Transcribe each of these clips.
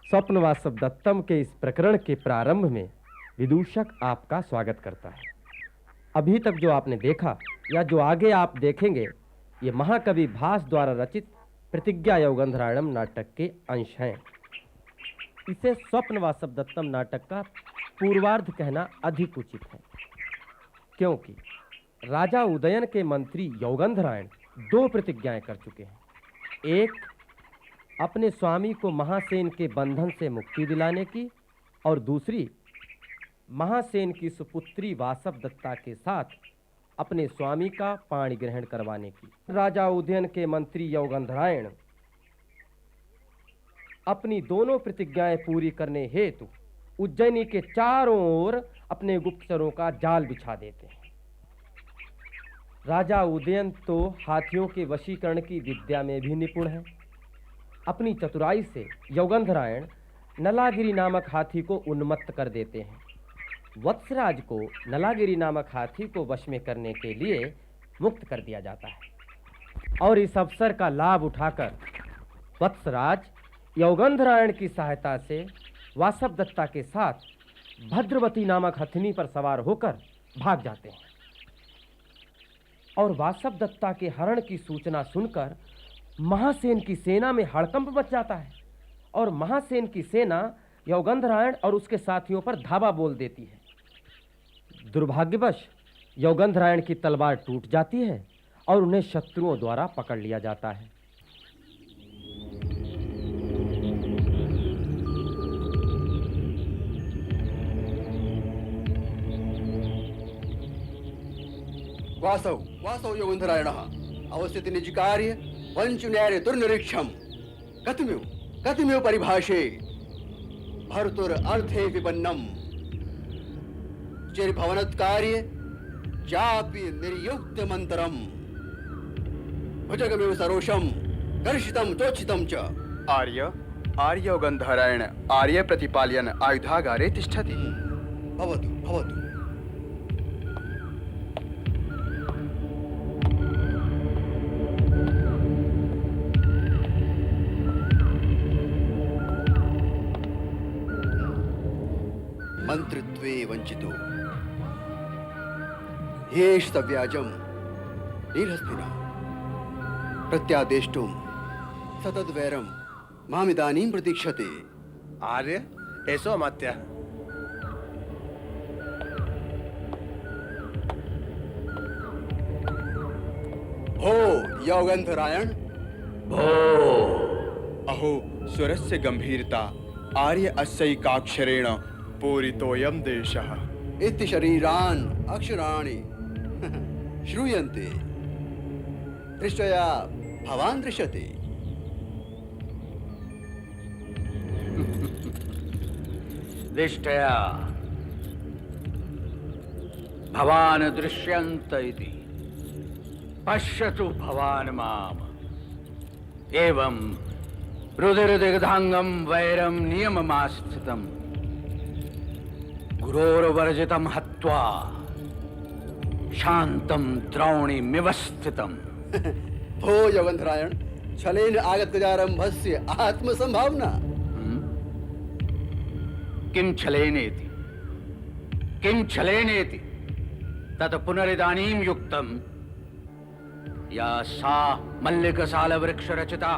स्वप्नवासव दत्तम के इस प्रकरण के प्रारंभ में विदूषक आपका स्वागत करता है। अभी तक जो आपने देखा या जो आगे आप देखेंगे, ये महाकवि भास द्वारा रचित प्रतिज्ञा यौगंधरायणम नाटक के अंश हैं। इसे स्वप्नवासव दत्तम नाटक का पूर्वार्ध कहना अधिक उचित है, क्योंकि राजा उदयन के मंत्री यौगंधरायण दो प्रतिज्ञाएं कर चुके हैं। एक, अपने स्वामी को महासेन के बंधन से मुक्ति दिलाने की, और दूसरी, महासेन की सुपुत्री वासव दत्ता के साथ अपने स्वामी का पाणी ग्रहण करवाने की। राजा उदयन के मंत्री यौगंधरायण अपनी दोनों प्रतिज्ञाएं पूरी करने हेतु उज्जैनी के चारों ओर अपने गुप्तचरों का जाल बिछा देते हैं। राजा उदयन तो हाथियों के वशीकरण की विद्या में भी निपुण है। अपनी चतुराई से यौगंधरायण नलागिरी नामक हाथी को उन्मत्त कर देते हैं। वत्सराज को नलागिरी नामक हाथी को वश में करने के लिए मुक्त कर दिया जाता है, और इस अवसर का लाभ उठाकर वत्सराज यौगंधरायण की सहायता से वासव दत्ता के साथ भद्रवती नामक हथिनी पर सवार होकर भाग जाते हैं। और वासव दत्ता के हरण की सूचना सुनकर महासेन की सेना में हड़कंप मच जाता है, और महासेन की सेना यौगंधरायण और उसके साथियों पर धावा बोल देती है। दुर्भाग्यवश यौगंधरायण की तलवार टूट जाती है और उन्हें शत्रुओं द्वारा पकड़ लिया जाता है। वासव यौगंधरायणः अवस्थिति निज कार्य वंचन्याय दुर्निरीक्षम कतिमेव परिभाषे भर्तुर अर्थे विपन्नम चिरभवनत्कार्य चापि निर्युक्त मंतरम भुजगमेव सरोषम कर्षितम चोचितम च आर्य यौगंधरायण आर्य प्रतिपालयन आयुधागारे तिष्ठति। भवतु मंत्रित्वे वंचितो येष सव्याजम नीरस्तिना प्रत्यादेष्टुम सतद्वैरम मामिदानीं प्रतीक्षते। आर्य एसो अमात्य। भो यौगंधरायण भो। अहो स्वरस्य गंभीरता आर्य अस्यैकाक्षरेण पूरितोऽयं देशः इति शरीरान् अक्षराणि श्रूयन्ते दृष्ट्या भवान् दृश्यते। दृष्ट्या भवान् दृश्यन्त इति पश्यतु भवान् माम्। एवं रुधिरदिग्धांगं वैरं नियममास्थितम् गुरोर्वर्जितं हत्वा शांतं द्रौणीमिव स्थितम्। भो यौगंधरायण छलेन आगत गजारंभस्य आत्मसंभावना। किं छलेनेति तत् पुनरिदानीं युक्तम्। या सा मल्लिकसाल वृक्ष रचिता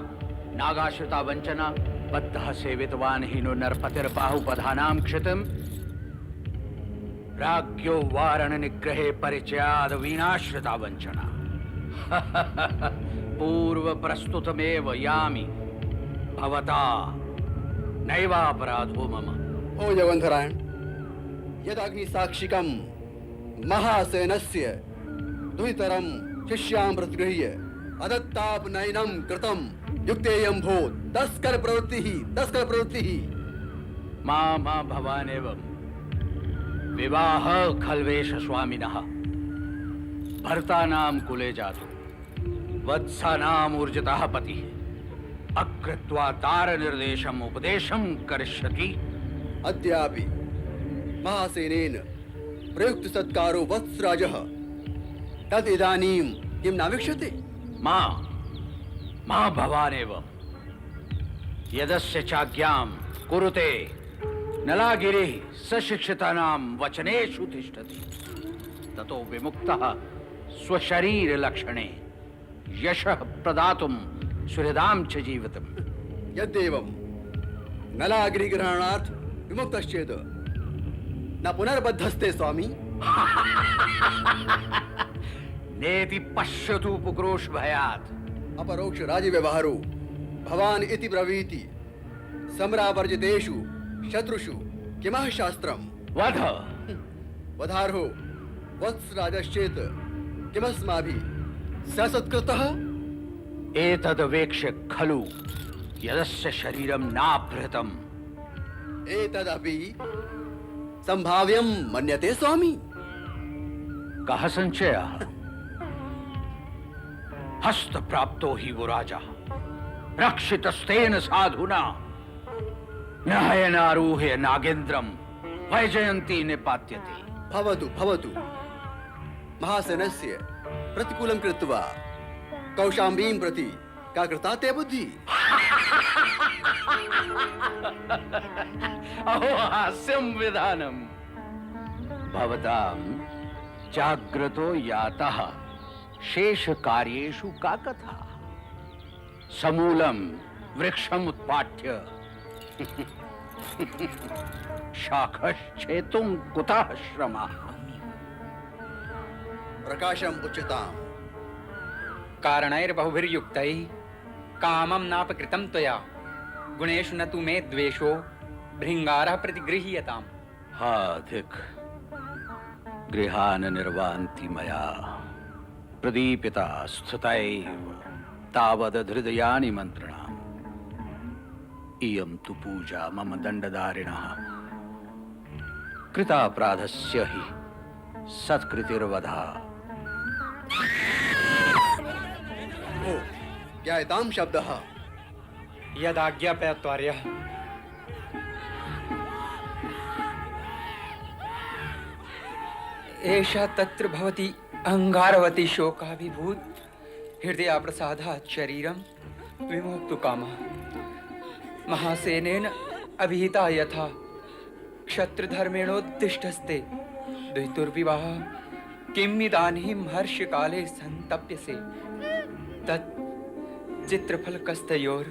नागाश्रिता वंचना बद्धः सेवितवान् हीनो नरपतिर्बाहुपधानां क्षितिम् राज्ञो वारण निग्रहे परिचयाद वीणाश्रिता वंचना। पूर्व प्रस्तुतमेव यामि भवता नैवापराधो मम। ओ यौगंधरायण यदग्निसाक्षिकं महासेनस्य दुहितरं शिष्यां प्रतिगृह्य अदत्तापनयनं कृतं युक्तेयं भो तस्कर प्रवृत्तिः। मा भवानेवं विवाह खल्वेश स्वामिनः भर्तानां कुले जातो वत्सानाम् ऊर्जितः पतिः अकृत्वा तार निर्देशम् उपदेशं करिष्यति। अद्यापि महासेनेन प्रयुक्त सत्कारो वत्सराजः तद इदानीं किं नावीक्षते। मा भवानेव यदस्य चाज्ञां कुरुते नलागिरि सशिक्षितानां वचनेषु तिष्ठति ततो विमुक्तः स्वशरीर लक्षणे यशः प्रदातुं सुहृदां च जीवितम्। यद्येवं नलागिरिग्रहणार्थ विमुक्तश्चेत् न पुनर्बद्धस्ते स्वामी। नेति पश्यतु पुक्रोश भयात्। अपरोक्ष राज्य व्यवहारो भवान इति ब्रवीति सम्रावर्जितेषु शत्रुषु किमः शास्त्रम्? वध। वधार्हो वत्सराजश्चेत् किमस्माभिः ससत्कृतः? एतदवेक्ष्य खलु यदस्य शरीरं नाभृतम्। एतदपि संभाव्यं मन्यते स्वामी। कः संशयः? हस्त प्राप्तो हि वो राजा रक्षितस्तेन साधुना नयनारूह्य नागेन्द्रं वैजयन्ती निपात्यते। भवतु भवतु महासेनस्य प्रतिकूलं कृत्वा कौशाम्बीं प्रति का कृता ते बुद्धि? अहो हास्यं विधानम्। भवतां जाग्रतो यातः शेष कार्येषु का कथा? समूलं वृक्षम् उत्पाट्य शाखश्छेतुं कुतः श्रमः? प्रकाशम् उच्यताम्। कारणैर्बहुभिर्युक्तैः कामं नापकृतं त्वया गुणेषु न तु मे द्वेषो भृङ्गारः प्रतिगृह्यताम्। हाधिक गृहान् निर्वान्ति मया प्रदीपिता स्थितैव तावदहृदयानि मन्त्रणाम्। इयं तु पूजा मम दण्डधारिणः कृतापराधस्य हि सत्कृतिर्वधा। ओ ज्ञायतां शब्दः। यदाज्ञापयत्वार्यः। एषा तत्र भवति अहङ्कारवती शोकाभिभूत हृदया प्रसादात् शरीरं विमोक्तु कामः महासेनेन अभिहिता यथा क्षत्रधर्मेणोद्दिष्टस्ते द्वितुर्विवाहः किम् इदानीं हर्षकाले सन्तप्यसे तत् चित्रफलकस्तयोर्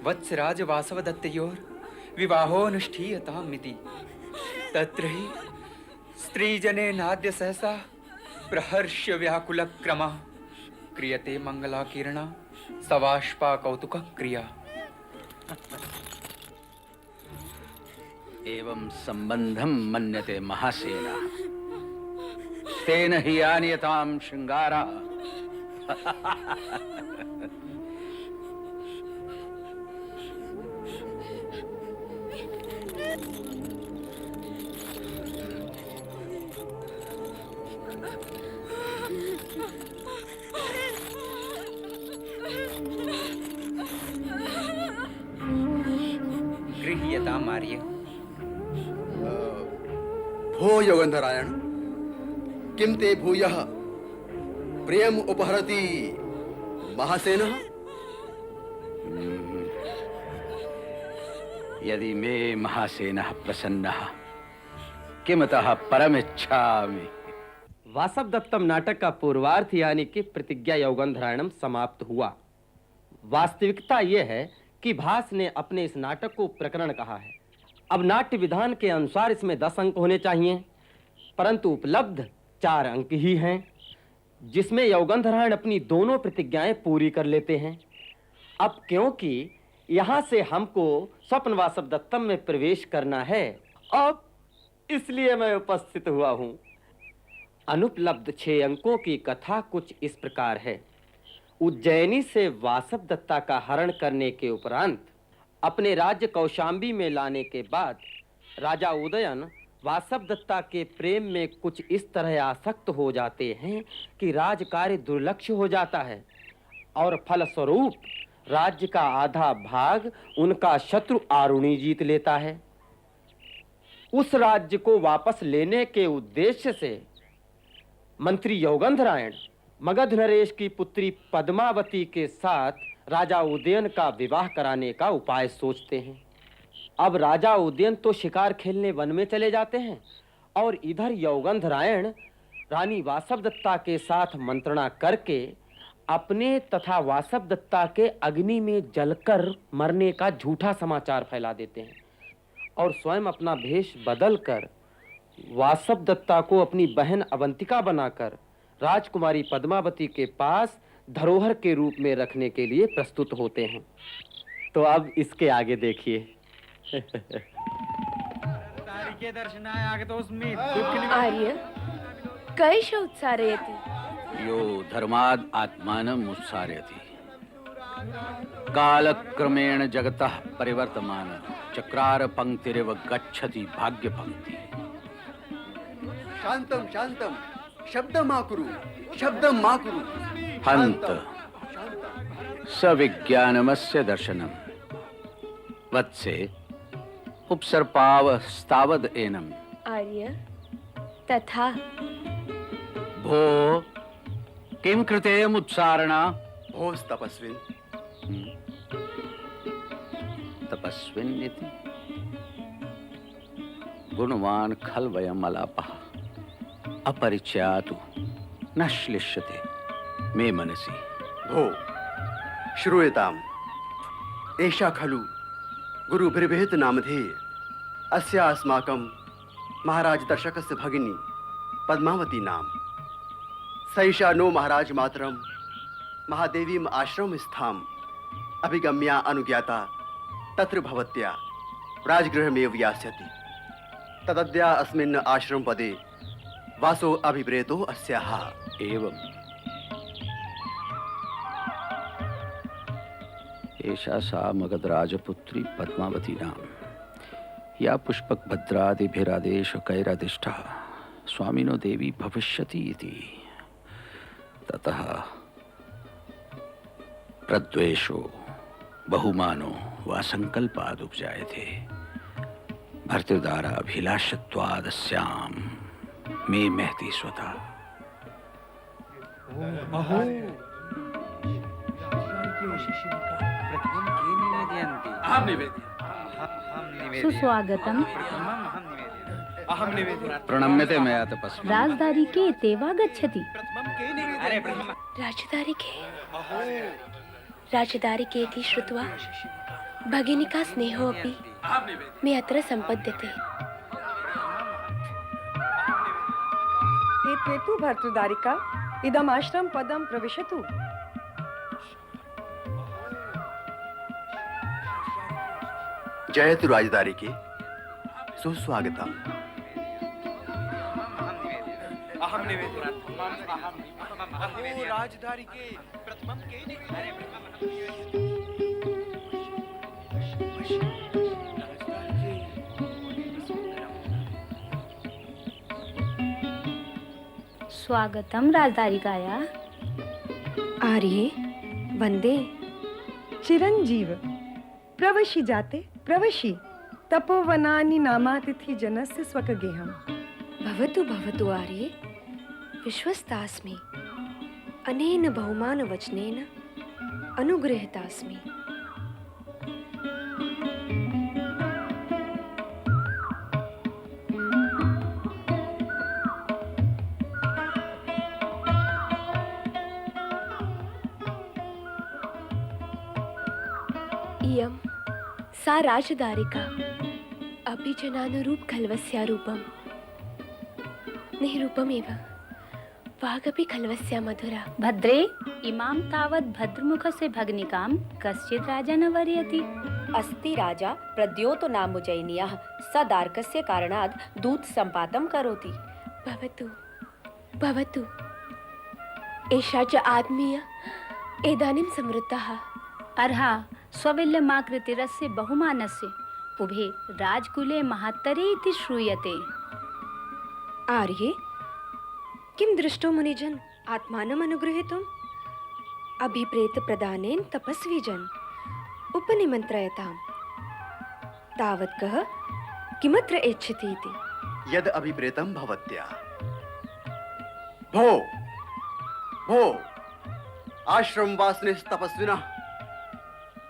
वत्सराज वासवदत्तयोर् विवाहोऽनुष्ठीयताम् इति तत्र हि स्त्रीजनेनाद्य सहसा प्रहर्ष व्याकुलक्रमः क्रियते मंगलाकिरणा सवाष्पा कौतुक क्रिया। एवं संबंधं मन्यते महासेना तेन हि आनीयतां शृंगारा। गृह्यताम् आर्य। भो योगन्धरायण किं ते भूयः प्रियम् उपहरति महासेनः? यदि मे महासेनः प्रसन्नः किमतः परमिच्छामि। वासवदत्तम नाटक का पूर्वार्थ यानी कि प्रतिज्ञा यौगंधरायणम समाप्त हुआ। वास्तविकता यह है कि भास ने अपने इस नाटक को प्रकरण कहा है। अब नाट्य विधान के अनुसार इसमें 10 अंक होने चाहिए, परंतु उपलब्ध 4 अंक ही हैं, जिसमें यौगंधरायण अपनी दोनों प्रतिज्ञाएं पूरी कर लेते हैं। अब क्योंकि यहां से हमको स्वप्न वासवदत्तम में प्रवेश करना है, अब इसलिए मैं उपस्थित हुआ हूं। अनुपलब्ध 6 अंकों की कथा कुछ इस प्रकार है। उज्जैनी से वासवदत्ता का हरण करने के उपरांत अपने राज्य कौशाम्बी में लाने के बाद राजा उदयन वासवदत्ता के प्रेम में कुछ इस तरह आसक्त हो जाते हैं कि राजकार्य दुर्लक्ष्य हो जाता है और फलस्वरूप राज्य का आधा भाग उनका शत्रु आरुणी जीत लेता है। उस राज्य को वापस लेने के उद्देश्य से मंत्री यौगंधरायण मगध नरेश की पुत्री पद्मावती के साथ राजा उदयन का विवाह कराने का उपाय सोचते हैं। अब राजा उदयन तो शिकार खेलने वन में चले जाते हैं और इधर यौगंधरायण रानी वासवदत्ता के साथ मंत्रणा करके अपने तथा वासवदत्ता के अग्नि में जलकर मरने का झूठा समाचार फैला देते हैं और स्वयं अपना भेष बदलकर वासवदत्ता को अपनी बहन अवंतिका बनाकर राजकुमारी पद्मावती के पास धरोहर के रूप में रखने के लिए प्रस्तुत होते हैं। तो अब इसके आगे देखिए। आर्य कैश उत्सारयति यो धर्माद् आत्मानम् उत्सारयति कालक्रमेण जगतः परिवर्तमान चक्रार पंक्तिरिव गच्छति भाग्य पंक्ति। शांतम शांतम, शब्दं मा कुरु, शब्दं मा कुरु। हंत सविज्ञानमस्य दर्शनम वत्से उपसर्पावस्तावद एनम। आर्य तथा भो किं कृतेयम् उत्सारणा। भोस् तपस्विन्। तपस्विन् इति गुणवान् खल वयम् अलापः अपरिचयातु न श्लिष्यते मे मनसि। भो श्रूयताम्, एषा खलु गुरुभिर्भेत नामधेय अस्या अस्माकं महाराज दर्शकस्य भगिनी पद्मावती नाम। सैषा नो महाराज मातरं महादेवीम् आश्रम स्थाम् अभिगम्या अनुज्ञाता तत्र भवत्या राजगृहमेव यास्यति। तदद्या अस्मिन् आश्रम पदे वासो अभिप्रेतो अस्याः। एवम् एषा सा मगध राजपुत्री पद्मावती नाम या पुष्पक भद्रादिभिरादेश कैरादिष्टा स्वामिनो देवी भविष्यति इति। ततः प्रद्वेषो बहुमानो वा संकल्पाद् उपजायते भर्तृद्वारा अभिलाषत्वादस्याम मे महति स्वतः। सुस्वागतम। प्रणम्यते मया तपस्वी। राजदारी के तेवा गच्छति। राजदारिकेति श्रुत्वा भगिनिका स्नेहोऽपि मे अत्र सम्पद्यते। एत्वेतु भर्तृदारिका इदम् आश्रम पदं प्रविशतु। जयतु राजदारिके, सुस्वागतम्। अहम निवेदयामि। अहो राजदारिके प्रथमं केन। स्वागतम राजदारिकाया। आर्ये वंदे चिरंजीव प्रवशी जाते प्रवशी तपोवनानि नामातिथि जनस्य स्वकगेहम्। भवतु भवतु आर्ये, विश्वस्तास्मि। अनेन बहुमानवचनेन अनुगृहीतास्मि। इयं सा राजदारिका अभिजनानुरूप खल्वस्या रूपम् निरूपमेव वागपि खल्वस्या मधुरा। भद्रे इमां तावत् भद्रमुखस्य भग्निकां कश्चित् राजा न वरयति। अस्ति राजा प्रद्योतो नामुजैनीयः स दार्कस्य कारणात् दूत संपातं करोति। भवतु भवतु, एषा च आत्मीय इदानीं समृद्धः। अर्हा स्वविल्यमाकृतिरस्य बहुमानस्य उभे राजकुले महात्तरे इति श्रूयते। आर्ये किं दृष्टो मुनिजन आत्मानम् अनुगृहीतुम्? अभिप्रेत प्रदानेन तपस्वी जन उपनिमन्त्रयताम्। तावत् कः किमत्र इच्छति इति। यद अभिप्रेतं भवत्या। भो भो आश्रम वासिनस्तपस्विनः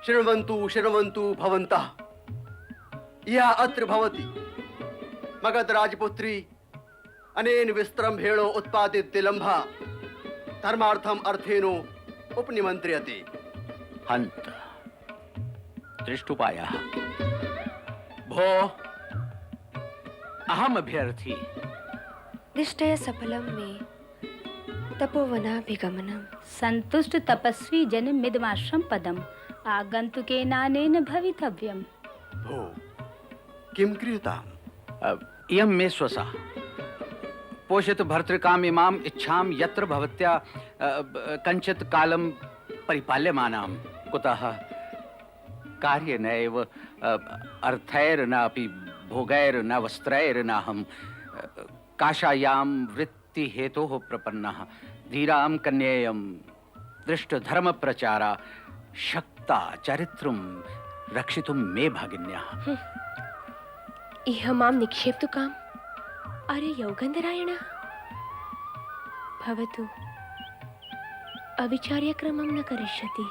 शृण्वन्तु शृण्वन्तु भवन्तः। या अत्र भवति मगध राजपुत्री अनेन विस्त्रम्भेणो उत्पादित तिलम्भा धर्मार्थम अर्थेनो उपनिमन्त्र्यते। हंत दृष्टुपायः भो अहम अभ्यर्थी दिष्टया सफलम मे तपोवनाभिगमनम्। संतुष्ट तपस्वी जन मिदमाश्रम पदम आगंतुकेनानेन भवितव्यम्। भो किं क्रियताम्? इयं मे स्वसा पोषित भर्तृकाम इमाम इच्छाम यत्र भवत्या कंचित कालम परिपाल्यमानां कुतः कार्य नैव अर्थैर न अपि भोगैर न वस्त्रैर नाहं काशायां वृत्ति हेतोः प्रपन्नः धीरां कन्येयं दृष्ट धर्म प्रचारा शक्ता चरित्रं रक्षितुं मे भागिन्याः। इह मां निक्षेप्तु काम अरे यौगन्धरायण भवतु अविचार्यक्रमं न करिष्यति।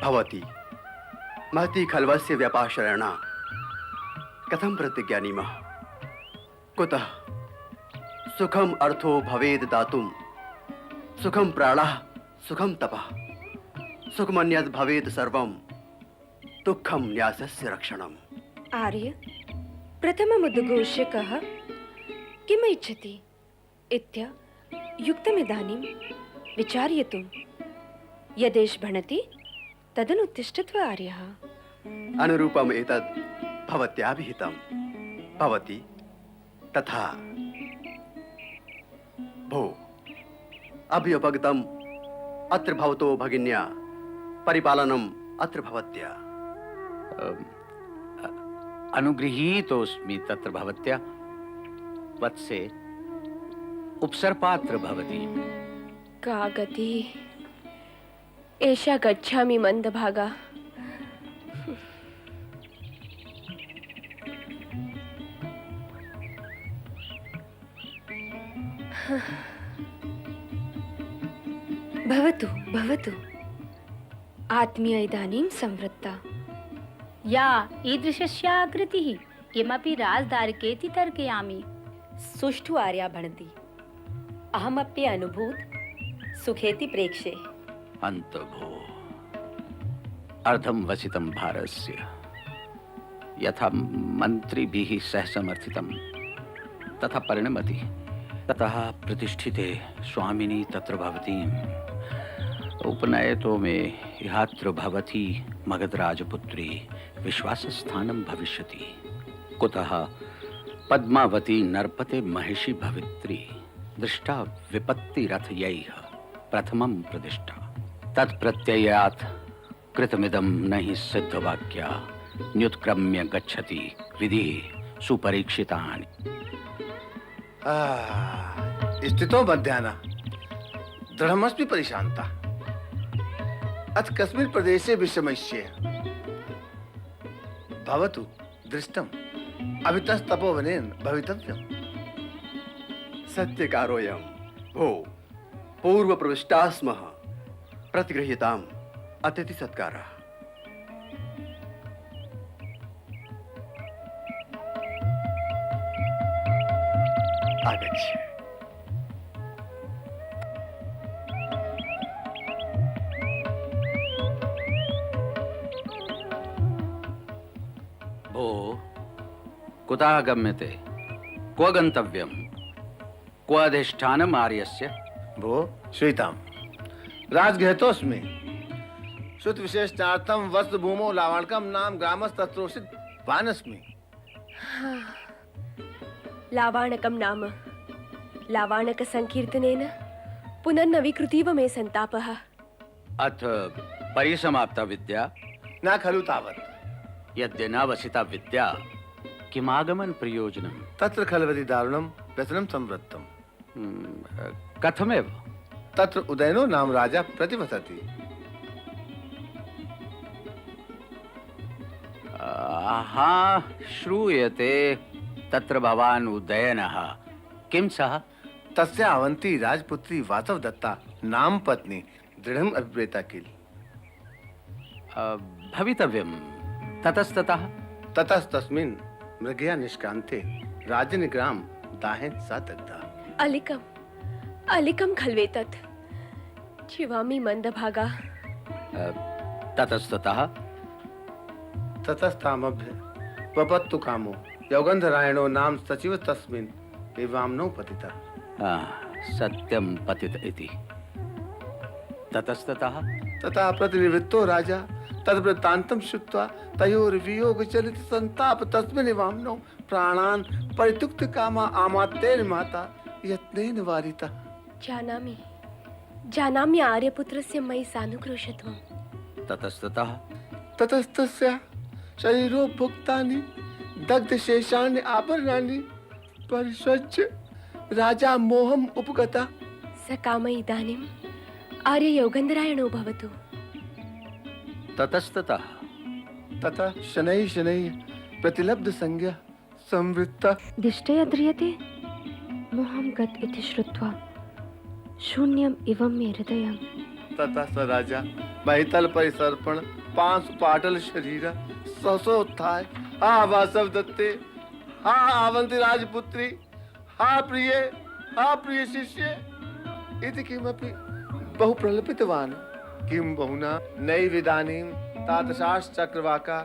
भवती महती खल्वस्य व्यपाश्रयणा कथं प्रतिज्ञानीमः? कुतः सुखम अर्थो भवेद दातुं सुखम प्राणः सुखम तपः सुखमन्यद् भवेद सर्वं दुःखम न्यासस्य रक्षणम्। आर्य प्रथममुद्घोष्य कः किम् इच्छति इत्य युक्तमिदानीं विचार्यतुं यदेष भणति तदनुत्तिष्ठत्व आर्यः। अनुरूपम् एतद् भवत्या विहितं भवति तथा भो अभ्युपगतम् अत्र भवतो भगिन्या परिपालनम् अत्र भवत्या। अनुगृहीतोऽस्मि तत्र भवत्या वत्से उपसर्पात्र भवति। का गति एषा गच्छामि मन्दभागा। भवतु भवतु आत्मीय इदानीं संवृत्ता। या ईदृशस्याकृतिः इमपि राजदारकेति तर्कयामि। सुष्ठु आर्या भणति अहमप्य अनुभूत सुखेति प्रेक्षे। अंत भो अर्धम वसितम भारस्य यथा मंत्रिभिः सह समर्थितम तथा परिणमति। ततः प्रतिष्ठिते स्वामिनी तत्र भवतीम् उपनयतो मे इहात्र भवती मगधराजपुत्री विश्वासस्थानं भविष्यति। कुतः पद्मावती नरपते महिषी भवित्री दृष्टा विपत्तिरथयैः प्रथमं प्रतिष्ठा। तत्प्रत्ययात् कृतमिदं न हि सिद्धवाक्या न्युत्क्रम्य गच्छति विधि सुपरीक्षितानि। स्थितो मध्याह्न दृढ़मस्मि परिशांता अथ कस्मिन् प्रदेशे विषमयिष्ये भवतु दृष्टम् अभितस्तपोवनेन भवितव्यम्। सत्यकारोऽयं भो पूर्व प्रविष्टा स्मः प्रतिगृह्यताम् अतिथि सत्कारः। आगच्छ। भो कुतः गम्यते क्व गन्तव्यम् क्व अधिष्ठानम् आर्यस्य? भो श्वेतां राजगृहतोऽस्मि श्रुत विशेषणार्थं वस्त्र भूमौ लावणकं नाम ग्रामस्तत्रोषित वानस्मि। लावाणकं नाम लावाणक संकीर्तनेन पुनर्नवीकृतीव मे संतापः। अथ परिसमाप्ता विद्या न खलु तावत्। यद्य न वसिता विद्या किमागमन प्रयोजनम्? तत्र खलवति दारुणं व्यसनं संवृत्तम्। कथमेव? तत्र उदयनो नाम राजा प्रतिवसति। हाँ श्रूयते तत्र भवान् उदयनः। किं सः? तस्य अवंती राजपुत्री वासव दत्ता नाम पत्नी दृढ़म् अभिप्रेता किल। भवितव्यं। ततस्ततः ततस्तस्मिन् मृगया निष्क्रान्ते राजनिग्राम दाहेन सा दग्धा। अलिकं खल्वेतत् जीवामि मन्दभागा। ततस्ततः ततस्तामभ्य पपत्तु कामो यौगन्धरायणो नाम सचिव तस्मिन् एवाम्नौ पतितः। सत्यं पतित इति। ततस्ततः तथा प्रतिनिवृत्तो राजा तद्वृत्तान्तं श्रुत्वा तयोर्वियोग चलित संताप तस्मिन् एवाम्नौ प्राणान् परित्यक्त कामा आमात्येन माता यत्नेन वारिता। जानामि आर्यपुत्रस्य मयि सानुक्रोशत्वं। ततस्ततः ततस्तस्य शरीरोपभुक्तानि दग्धशेषानि आभरणानि परिष्वज्य राजा मोहम् उपगता। स काम इदानीम् आर्ययौगन्धरायणो भवतु। ततस्ततः ततः शनैः शनैः प्रतिलब्ध संज्ञा संवृत्ता। दिष्टया ध्रियते मोहं गत इति श्रुत्वा शून्यम् इवं मे हृदयम्। ततः स राजा महितल परिसर्पण पांस पाटल शरीर ससोत्थाय हा वासव दत्ते हा अवंति राजपुत्री हा प्रिय शिष्ये इति किमपि बहु प्रलपितवान्। किं बहुना नैविदानीं तादृशाश्च चक्रवाका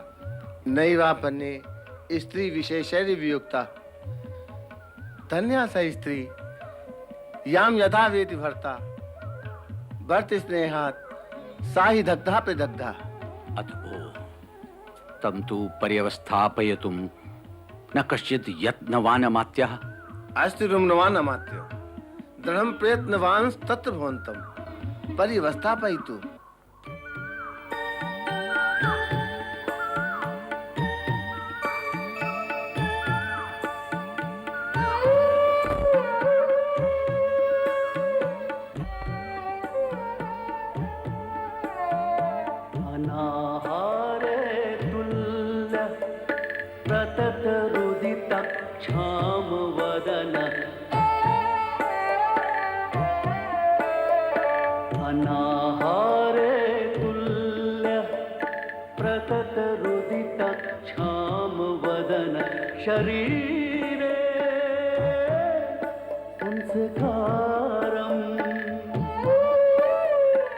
नैवापन्ने स्त्री विशेषैः वियुक्ता। धन्या स स्त्री यां यथा वेति भर्ता भर्त स्नेहात् सा हि दग्धा प्रदग्धा। अथ भो तं तु पर्यवस्थापयितुं न कश्चित् यत्नवानमात्यः। अस्ति रुम्नवान् अमात्यो दृढं प्रयत्नवान् तत्र भवन्तं पर्यवस्थापयितुम्। शरीरे संस्कारं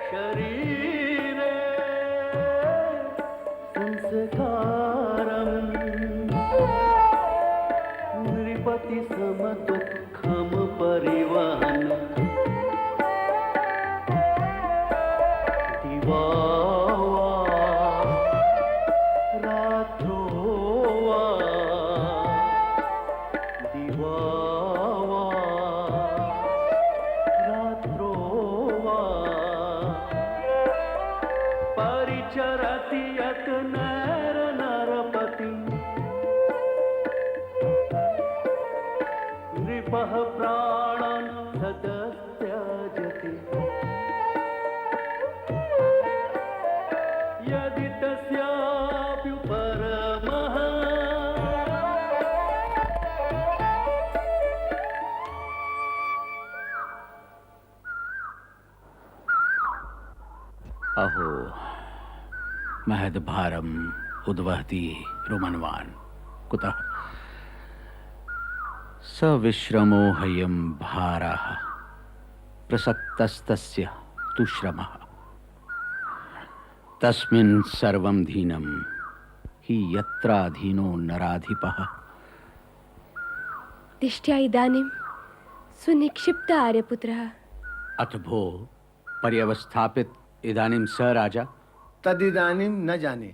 शरीरे संस्कारं नृपति समदुःखं परिवहन् दिवा प्राणन सदस्त्यजति यदि तस्याप्युपरमः। अहो महद्भारम् उद्वहति रुमन्वान् कुतः सविश्रमो हयं भारः प्रसक्तस्तस्य तु श्रमः तस्मिन् सर्वं धीनं हि यत्राधीनो नराधिपः। दिष्ट्या इदानीं सुनिक्षिप्त आर्यपुत्रः। अथ भो पर्यवस्थापित इदानीं स राजा तदिदानीं न जाने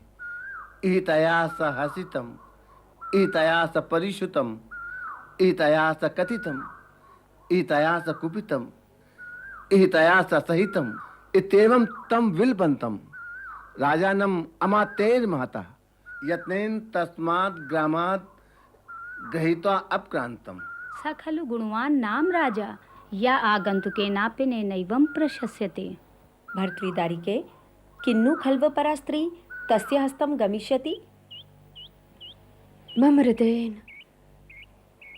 ईतया स हसितम् ईतया स परिषुतम् ईतया स कथितम् ईतया स कुपितम् ईतया स सहितम् इत्येवं तं विलपन्तम् राजानम् अमात्यैर् महता यत्नेन तस्मात् ग्रामात् गृहीत्वा अपक्रान्तम्। स खलु गुणवान् नाम राजा या आगन्तुकेनापि नैवं प्रशस्यते। भर्तृदारिके किन्नु खल्वपरा स्त्री तस्य हस्तं गमिष्यति। मम हृदयेन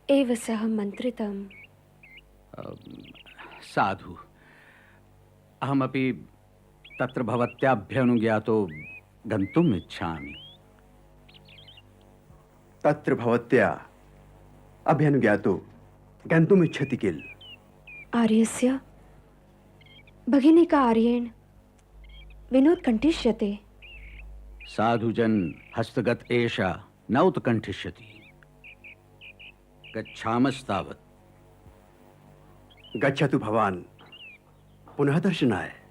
एव सह मन्त्रितम्। साधु अहमपि तत्र भवत्याभ्यनुज्ञातो गन्तुम् इच्छामि। तत्र भवत्या अभ्यनुज्ञातो गन्तुम् इच्छति किल? आर्यस्य भगिनी आर्येण विनोद कंठिष्यते। साधुजन हस्तगत एषा न उत्कण्ठिष्यति। गच्छामस्तावत्। गच्छतु भवान् पुनः दर्शनाय।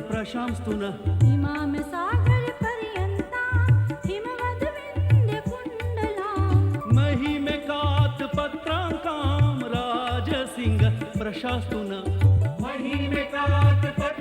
प्रशांस्तु नः इमाम सागर पर्यन्ता हिमवद् विन्ध्य कुण्डलां महिमेकात् पत्राङ्कां राजसिंह प्रशास्तु नः महिमेकात्